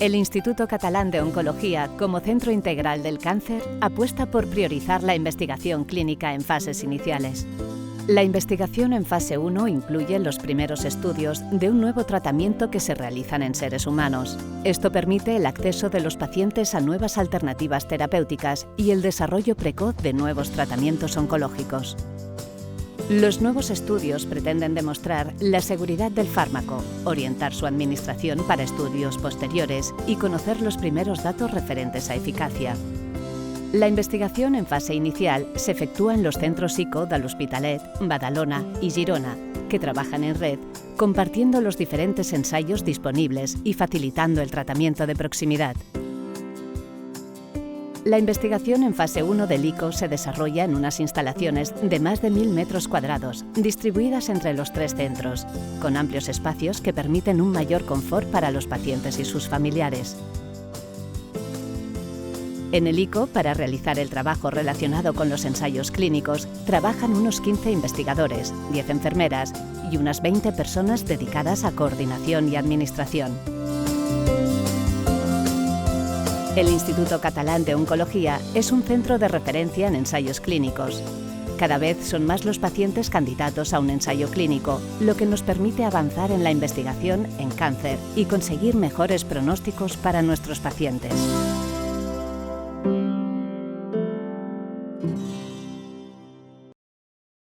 El Instituto Catalán de Oncología, como centro integral del cáncer, apuesta por priorizar la investigación clínica en fases iniciales. La investigación en fase 1 incluye los primeros estudios de un nuevo tratamiento que se realizan en seres humanos. Esto permite el acceso de los pacientes a nuevas alternativas terapéuticas y el desarrollo precoz de nuevos tratamientos oncológicos. Los nuevos estudios pretenden demostrar la seguridad del fármaco, orientar su administración para estudios posteriores y conocer los primeros datos referentes a eficacia. La investigación en fase inicial se efectúa en los centros ICO de l'Hospitalet, Badalona y Girona, que trabajan en red, compartiendo los diferentes ensayos disponibles y facilitando el tratamiento de proximidad. La investigación en fase 1 del ICO se desarrolla en unas instalaciones de más de 1.000 metros cuadrados, distribuidas entre los 3 centros, con amplios espacios que permiten un mayor confort para los pacientes y sus familiares. En el ICO, para realizar el trabajo relacionado con los ensayos clínicos, trabajan unos 15 investigadores, 10 enfermeras y unas 20 personas dedicadas a coordinación y administración. El Instituto Catalán de Oncología es un centro de referencia en ensayos clínicos. Cada vez son más los pacientes candidatos a un ensayo clínico, lo que nos permite avanzar en la investigación en cáncer y conseguir mejores pronósticos para nuestros pacientes.